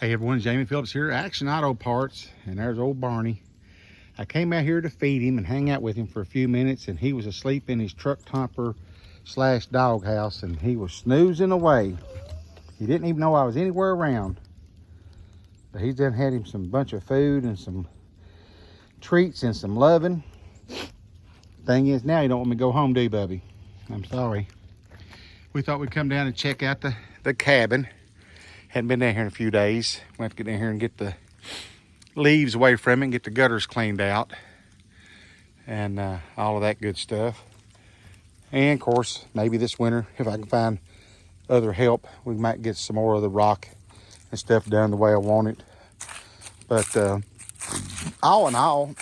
Hey everyone, Jamie Phillips here, Action Auto Parts, and there's old Barney. I came out here to feed him and hang out with him for a few minutes, and he was asleep in his truck topper slash dog house, and he was snoozing away. He didn't even know I was anywhere around. But he's done had him some bunch of food and some treats and some loving. Thing is, now you don't want me to go home, do you, Bubby? I'm sorry. We thought we'd come down and check out the cabin. Hadn't been down here in a few days. We have to get down here and get the leaves away from it and get the gutters cleaned out and all of that good stuff. And of course, maybe this winter, if I can find other help, we might get some more of the rock and stuff done the way I want it. But all in all,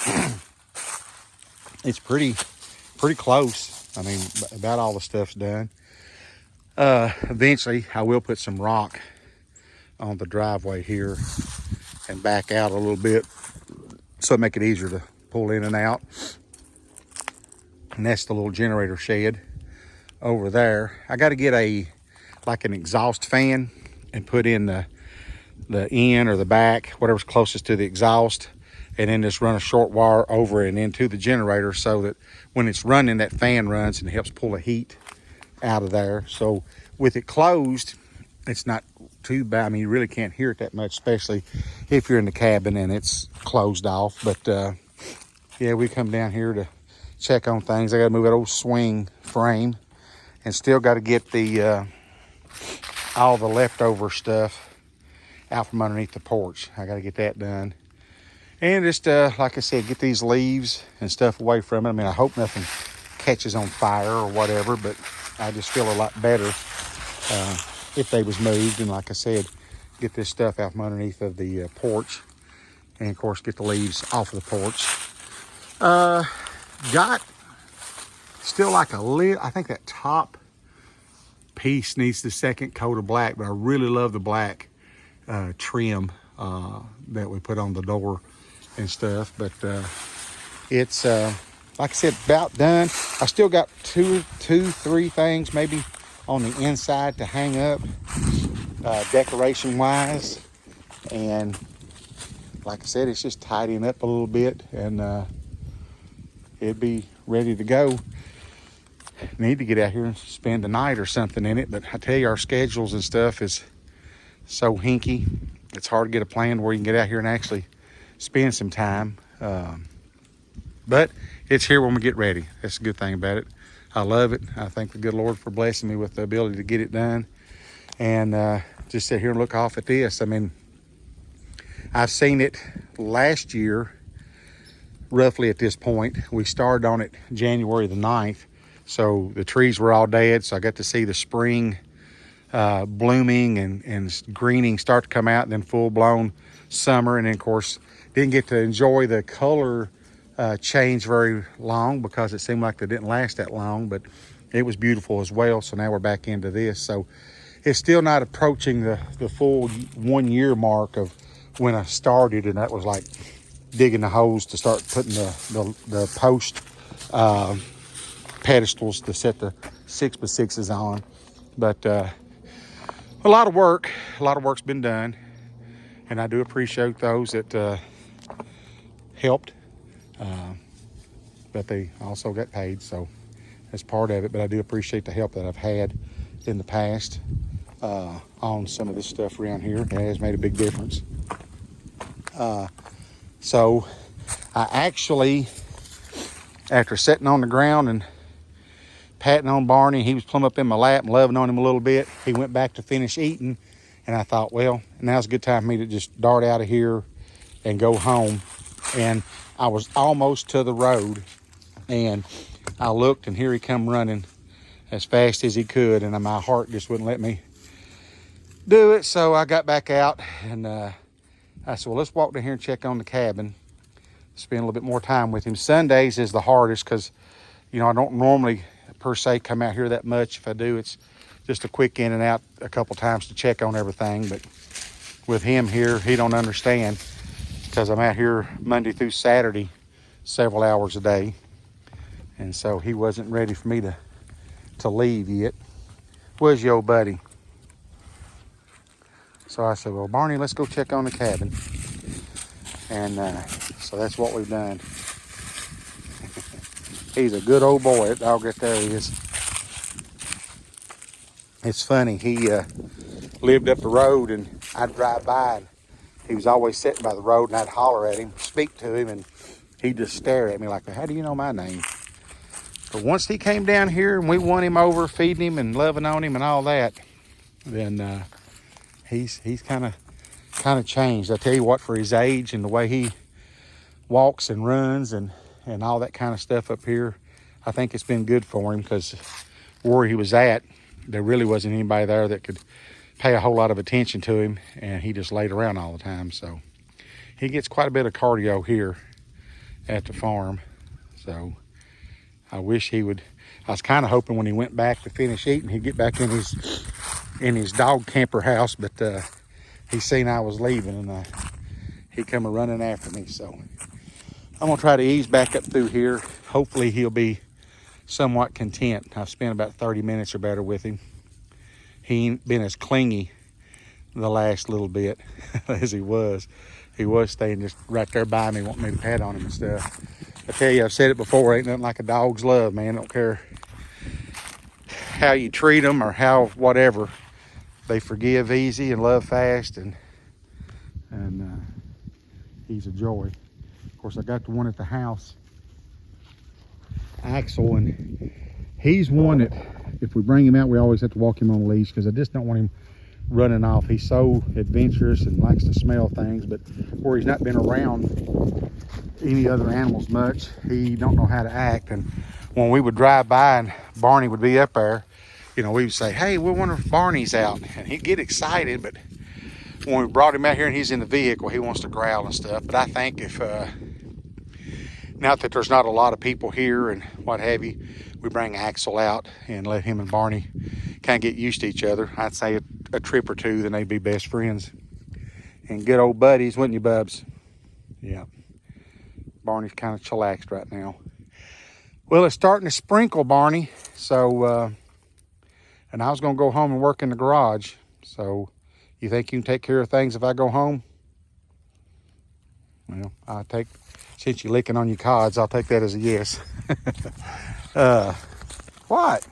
it's pretty close. I mean, about all the stuff's done. Eventually, I will put some rock on the driveway here and back out a little bit so it make it easier to pull in and out. And that's the little generator shed over there. I got to get like an exhaust fan and put in the end or the back, whatever's closest to the exhaust, and then just run a short wire over and into the generator so that when it's running, that fan runs and helps pull the heat out of there. So with it closed, it's not too bad. I mean, you really can't hear it that much, especially if you're in the cabin and it's closed off. But yeah, we come down here to check on things. I got to move that old swing frame, and still got to get the all the leftover stuff out from underneath the porch. I got to get that done, and just like I said, get these leaves and stuff away from it. I mean, I hope nothing catches on fire or whatever, but I just feel a lot better if they was moved. And like I said, get this stuff out from underneath of the porch, and of course get the leaves off of the porch. Got still like a little, I think that top piece needs the second coat of black, but I really love the black trim that we put on the door and stuff. But it's like I said, about done. I still got two, three things maybe on the inside to hang up decoration wise, and like I said, it's just tidying up a little bit, and it'd be ready to go. Need to get out here and spend the night or something in it, but I tell you, our schedules and stuff is so hinky, it's hard to get a plan where you can get out here and actually spend some time, but it's here when we get ready. That's a good thing about it. I love it. I thank the good Lord for blessing me with the ability to get it done, and just sit here and look off at this. I mean, I've seen it last year, roughly at this point. We started on it January the 9th, so the trees were all dead, so I got to see the spring blooming and greening start to come out, and then full-blown summer. And then, of course, didn't get to enjoy the color change very long because it seemed like they didn't last that long, but it was beautiful as well. So now we're back into this. So it's still not approaching the full 1 year mark of when I started, and that was like digging the holes to start putting the post pedestals to set the 6x6s on. But a lot of work's been done, and I do appreciate those that helped. But they also got paid, so that's part of it. But I do appreciate the help that I've had in the past on some of this stuff around here. It has made a big difference. So I actually, after sitting on the ground and patting on Barney, he was plumb up in my lap and loving on him a little bit. He went back to finish eating, and I thought, well, now's a good time for me to just dart out of here and go home. And I was almost to the road, and I looked, and here he come running as fast as he could, and my heart just wouldn't let me do it. So I got back out, and I said, well, let's walk down here and check on the cabin, spend a little bit more time with him. Sundays is the hardest because, you know, I don't normally per se come out here that much. If I do, it's just a quick in and out a couple times to check on everything. But with him here, he don't understand, because I'm out here Monday through Saturday several hours a day, and so he wasn't ready for me to leave yet. Was your old buddy? So I said, well, Barney, let's go check on the cabin. And so that's what we've done. He's a good old boy. That dog right there is. It's funny. He lived up the road, and I'd drive by, and he was always sitting by the road, and I'd holler at him, speak to him, and he'd just stare at me like, how do you know my name? But once he came down here and we won him over, feeding him and loving on him and all that, then he's kind of changed. I tell you what, for his age and the way he walks and runs and all that kind of stuff up here, I think it's been good for him, because where he was at, there really wasn't anybody there that could pay a whole lot of attention to him, and he just laid around all the time. So he gets quite a bit of cardio here at the farm. So I wish he would. I was kind of hoping when he went back to finish eating, he'd get back in his dog camper house, but he seen I was leaving, and he come running after me. So I'm gonna try to ease back up through here. Hopefully he'll be somewhat content. I've spent about 30 minutes or better with him. He ain't been as clingy the last little bit as he was. He was staying just right there by me, wanting me to pat on him and stuff. I tell you, I've said it before, ain't nothing like a dog's love, man. I don't care how you treat them or how whatever. They forgive easy and love fast, and he's a joy. Of course, I got the one at the house, Axel, and he's one that if we bring him out, we always have to walk him on a leash, because I just don't want him running off. He's so adventurous and likes to smell things, but where he's not been around any other animals much, he don't know how to act. And when we would drive by and Barney would be up there, you know, we would say, hey, we wonder if Barney's out, and he'd get excited. But when we brought him out here and he's in the vehicle, he wants to growl and stuff. But I think if not that there's not a lot of people here and what have you, we bring Axel out and let him and Barney kind of get used to each other. I'd say a trip or two, then they'd be best friends and good old buddies, wouldn't you, Bubs? Yeah. Barney's kind of chillaxed right now. Well, it's starting to sprinkle, Barney. So, and I was going to go home and work in the garage. So, you think you can take care of things if I go home? Well, since you're licking on your cods, I'll take that as a yes. What?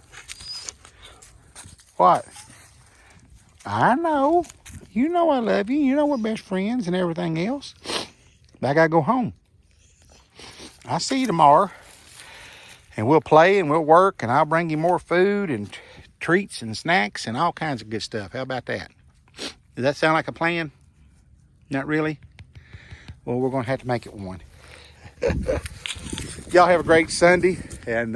What? I know. You know I love you. You know we're best friends and everything else. But I gotta go home. I'll see you tomorrow. And we'll play and we'll work, and I'll bring you more food and treats and snacks and all kinds of good stuff. How about that? Does that sound like a plan? Not really? Well, we're gonna have to make it one. Y'all have a great Sunday, and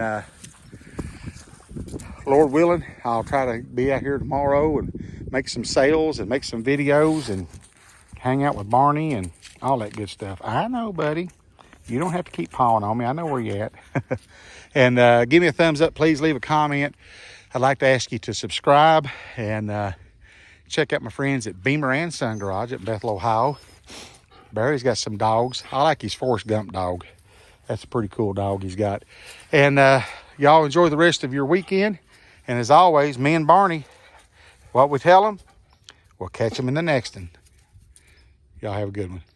Lord willing, I'll try to be out here tomorrow and make some sales and make some videos and hang out with Barney and all that good stuff. I know, buddy. You don't have to keep pawing on me. I know where you're at. And give me a thumbs up. Please leave a comment. I'd like to ask you to subscribe and check out my friends at Beamer and Son Garage at Bethel, Ohio. Barry's got some dogs. I like his Forrest Gump dog. That's a pretty cool dog he's got. And y'all enjoy the rest of your weekend. And as always, me and Barney, what we tell them, we'll catch them in the next one. Y'all have a good one.